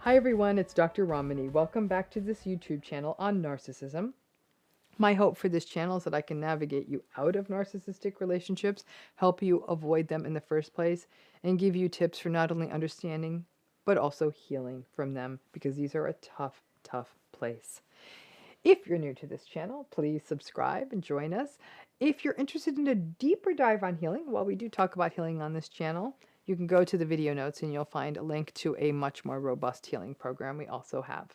Hi everyone, it's Dr. Ramani. Welcome back to this YouTube channel on narcissism. My hope for this channel is that I can navigate you out of narcissistic relationships, help you avoid them in the first place, and give you tips for not only understanding, but also healing from them, because these are a tough, tough place. If you're new to this channel, please subscribe and join us. If you're interested in a deeper dive on healing, while we do talk about healing on this channel, you can go to the video notes and you'll find a link to a much more robust healing program we also have.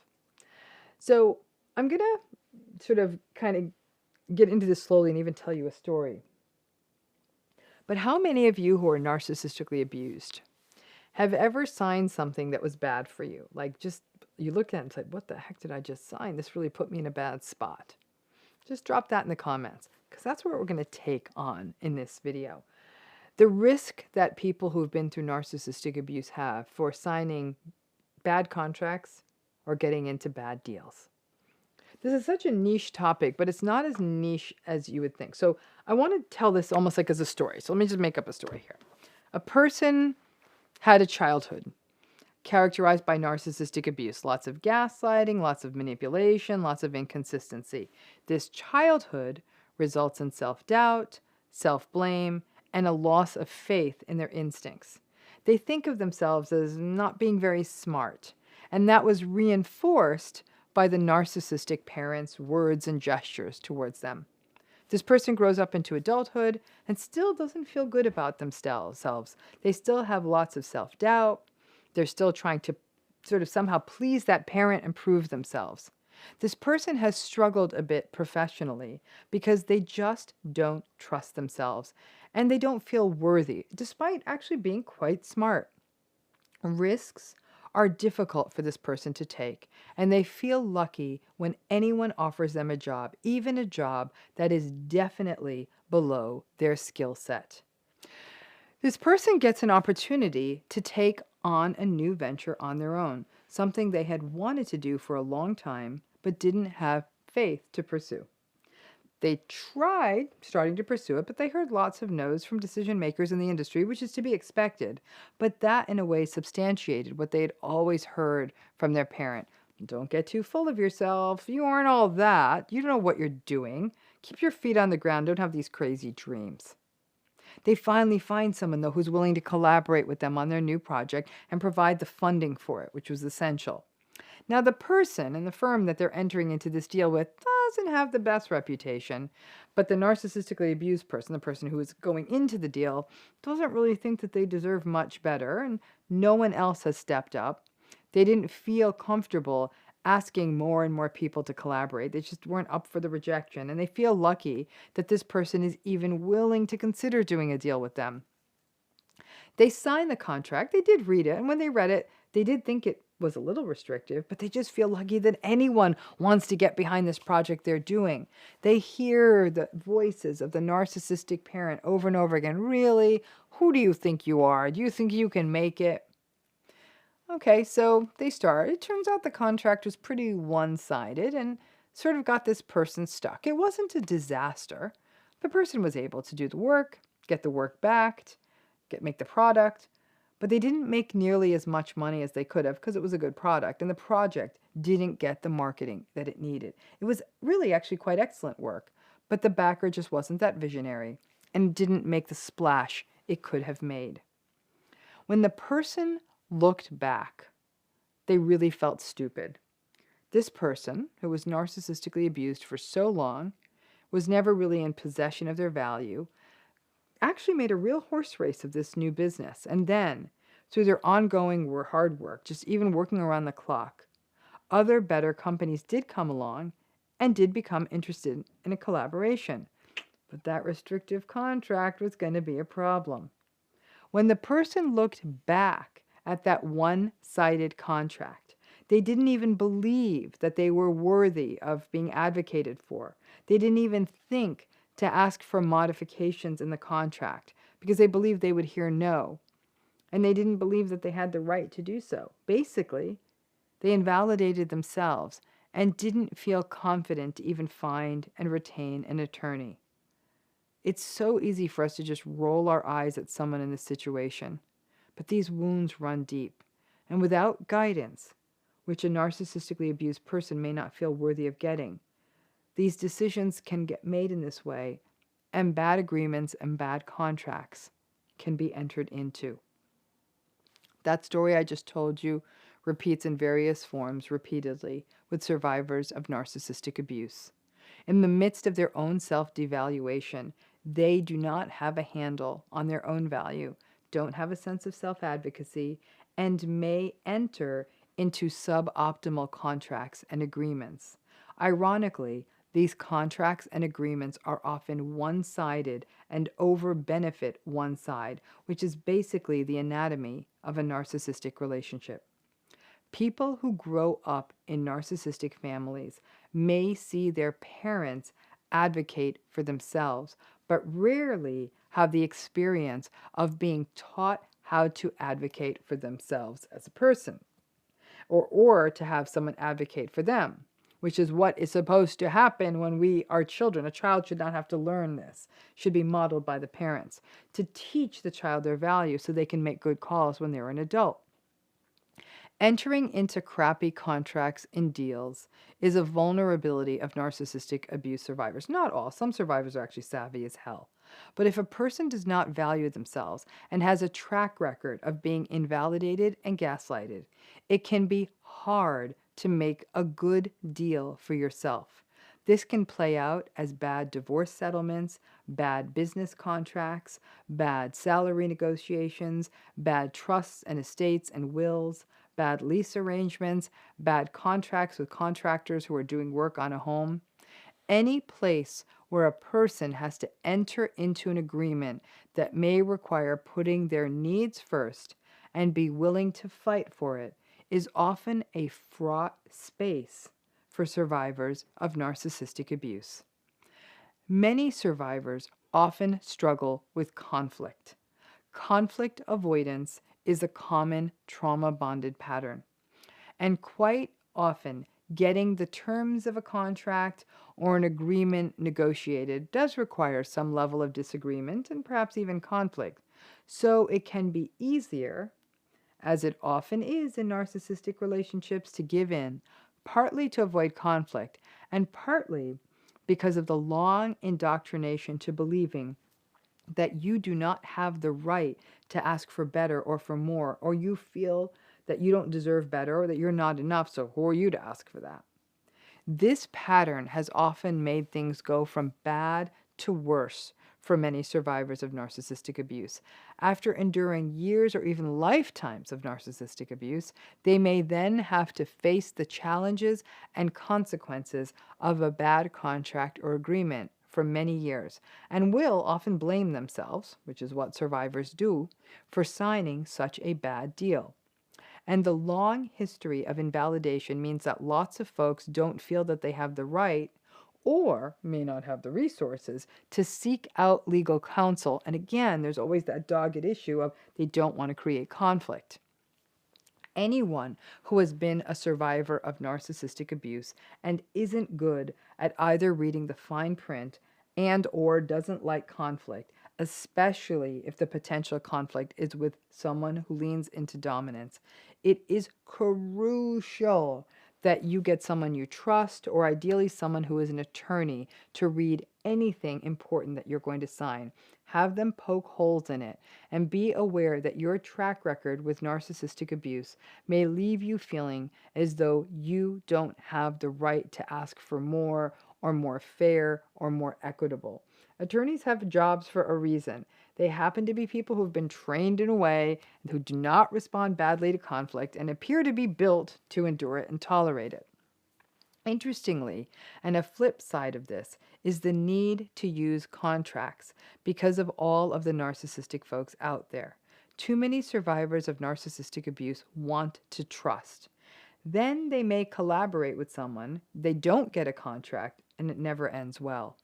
So I'm going to sort of kind of get into this slowly and even tell you a story. But how many of you who are narcissistically abused have ever signed something that was bad for you? Like, just you look at it and say, what the heck did I just sign? This really put me in a bad spot. Just drop that in the comments, because that's what we're going to take on in this video. The risk that people who've been through narcissistic abuse have for signing bad contracts or getting into bad deals. This is such a niche topic, but it's not as niche as you would think. So I want to tell this almost like as a story. So let me just make up a story here. A person had a childhood characterized by narcissistic abuse, lots of gaslighting, lots of manipulation, lots of inconsistency. This childhood results in self-doubt, self-blame, and a loss of faith in their instincts. They think of themselves as not being very smart, and that was reinforced by the narcissistic parents' words and gestures towards them. This person grows up into adulthood and still doesn't feel good about themselves. They still have lots of self-doubt. They're still trying to sort of somehow please that parent and prove themselves. This person has struggled a bit professionally because they just don't trust themselves and they don't feel worthy, despite actually being quite smart. Risks are difficult for this person to take, and they feel lucky when anyone offers them a job, even a job that is definitely below their skill set. This person gets an opportunity to take on a new venture on their own, something they had wanted to do for a long time, but didn't have faith to pursue. They tried starting to pursue it, but they heard lots of no's from decision makers in the industry, which is to be expected. But that, in a way, substantiated what they had always heard from their parent. Don't get too full of yourself. You aren't all that. You don't know what you're doing. Keep your feet on the ground. Don't have these crazy dreams. They finally find someone, though, who's willing to collaborate with them on their new project and provide the funding for it, which was essential. Now, the person and the firm that they're entering into this deal with doesn't have the best reputation, but the narcissistically abused person, the person who is going into the deal, doesn't really think that they deserve much better, and no one else has stepped up. They didn't feel comfortable asking more and more people to collaborate. They just weren't up for the rejection, and they feel lucky that this person is even willing to consider doing a deal with them. They signed the contract. They did read it, and when they read it, they did think it was a little restrictive, but they just feel lucky that anyone wants to get behind this project they're doing. They hear the voices of the narcissistic parent over and over again. Really? Who do you think you are? Do you think you can make it? Okay, so they start. It turns out the contract was pretty one-sided and sort of got this person stuck. It wasn't a disaster. The person was able to do the work, get the work backed, make the product, but they didn't make nearly as much money as they could have because it was a good product, and the project didn't get the marketing that it needed. It was really actually quite excellent work, but the backer just wasn't that visionary and didn't make the splash it could have made. When the person looked back, they really felt stupid. This person, who was narcissistically abused for so long, was never really in possession of their value, actually made a real horse race of this new business, and then, through their ongoing hard work, just even working around the clock, other better companies did come along and did become interested in a collaboration. But that restrictive contract was going to be a problem. When the person looked back at that one-sided contract, they didn't even believe that they were worthy of being advocated for. They didn't even think to ask for modifications in the contract because they believed they would hear no, and they didn't believe that they had the right to do so. Basically, they invalidated themselves and didn't feel confident to even find and retain an attorney. It's so easy for us to just roll our eyes at someone in this situation, but these wounds run deep, and without guidance, which a narcissistically abused person may not feel worthy of getting. These decisions can get made in this way, and bad agreements and bad contracts can be entered into. That story I just told you repeats in various forms repeatedly with survivors of narcissistic abuse. In the midst of their own self-devaluation, they do not have a handle on their own value, don't have a sense of self-advocacy, and may enter into suboptimal contracts and agreements. Ironically, these contracts and agreements are often one-sided and over-benefit one side, which is basically the anatomy of a narcissistic relationship. People who grow up in narcissistic families may see their parents advocate for themselves, but rarely have the experience of being taught how to advocate for themselves as a person, or to have someone advocate for them, which is what is supposed to happen when we are children. A child should not have to learn this. It should be modeled by the parents to teach the child their value so they can make good calls when they're an adult. Entering into crappy contracts and deals is a vulnerability of narcissistic abuse survivors. Not all. Some survivors are actually savvy as hell. But if a person does not value themselves and has a track record of being invalidated and gaslighted, it can be hard to make a good deal for yourself. This can play out as bad divorce settlements, bad business contracts, bad salary negotiations, bad trusts and estates and wills, bad lease arrangements, bad contracts with contractors who are doing work on a home. Any place where a person has to enter into an agreement that may require putting their needs first and be willing to fight for it is often a fraught space for survivors of narcissistic abuse. Many survivors often struggle with conflict. Conflict avoidance is a common trauma-bonded pattern. And quite often, getting the terms of a contract or an agreement negotiated does require some level of disagreement and perhaps even conflict. So it can be easier, as it often is in narcissistic relationships, to give in, partly to avoid conflict, and partly because of the long indoctrination to believing that you do not have the right to ask for better or for more, or you feel that you don't deserve better or that you're not enough, so who are you to ask for that? This pattern has often made things go from bad to worse for many survivors of narcissistic abuse. After enduring years or even lifetimes of narcissistic abuse, they may then have to face the challenges and consequences of a bad contract or agreement for many years, and will often blame themselves, which is what survivors do, for signing such a bad deal. And the long history of invalidation means that lots of folks don't feel that they have the right, or may not have the resources, to seek out legal counsel. And again, there's always that dogged issue of they don't want to create conflict. Anyone who has been a survivor of narcissistic abuse and isn't good at either reading the fine print and or doesn't like conflict, especially if the potential conflict is with someone who leans into dominance, it is crucial that you get someone you trust, or ideally someone who is an attorney, to read anything important that you're going to sign. Have them poke holes in it, and be aware that your track record with narcissistic abuse may leave you feeling as though you don't have the right to ask for more, or more fair, or more equitable. Attorneys have jobs for a reason. They happen to be people who have been trained in a way who do not respond badly to conflict and appear to be built to endure it and tolerate it. Interestingly, and a flip side of this, is the need to use contracts because of all of the narcissistic folks out there. Too many survivors of narcissistic abuse want to trust. Then they may collaborate with someone, they don't get a contract, and it never ends well.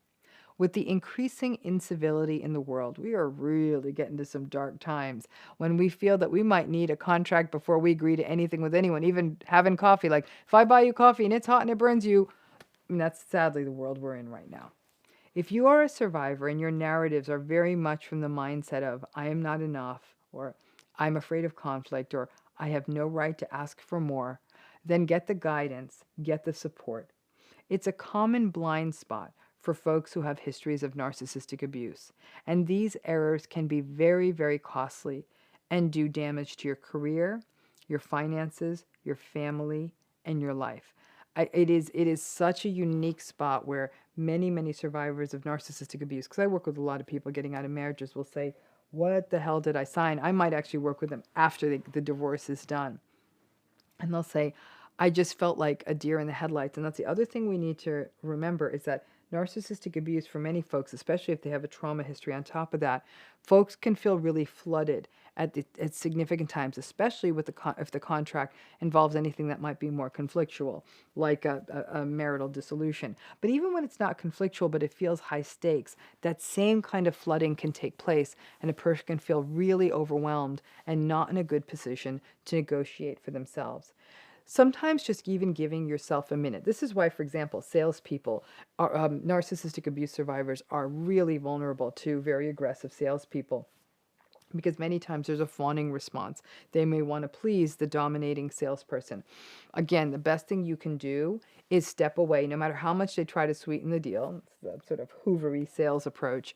With the increasing incivility in the world, we are really getting to some dark times when we feel that we might need a contract before we agree to anything with anyone, even having coffee. Like, if I buy you coffee and it's hot and it burns you, I mean, that's sadly the world we're in right now. If you are a survivor and your narratives are very much from the mindset of, I am not enough, or I'm afraid of conflict, or I have no right to ask for more, then get the guidance, get the support. It's a common blind spot for folks who have histories of narcissistic abuse, and these errors can be very, very costly and do damage to your career, your finances, your family, and your life. It is such a unique spot where many survivors of narcissistic abuse, because I work with a lot of people getting out of marriages, will say, what the hell did I sign? I might actually work with them after the divorce is done. And they'll say, I just felt like a deer in the headlights. And that's the other thing we need to remember, is that narcissistic abuse for many folks, especially if they have a trauma history on top of that, folks can feel really flooded at significant times, especially with if the contract involves anything that might be more conflictual, like a marital dissolution. But even when it's not conflictual, but it feels high stakes, that same kind of flooding can take place, and a person can feel really overwhelmed and not in a good position to negotiate for themselves. Sometimes just even giving yourself a minute. This is why, for example, salespeople, narcissistic abuse survivors, are really vulnerable to very aggressive salespeople, because many times there's a fawning response. They may want to please the dominating salesperson. Again, the best thing you can do is step away, no matter how much they try to sweeten the deal. It's the sort of hoovery sales approach.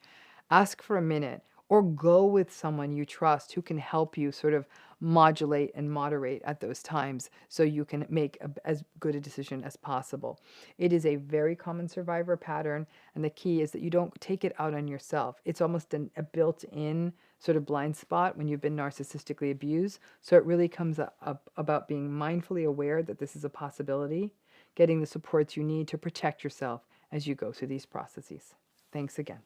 Ask for a minute, or go with someone you trust who can help you sort of modulate and moderate at those times, so you can make as good a decision as possible. It is a very common survivor pattern, and the key is that you don't take it out on yourself. It's almost a built-in sort of blind spot when you've been narcissistically abused. So it really comes up about being mindfully aware that this is a possibility, getting the supports you need to protect yourself as you go through these processes. Thanks again.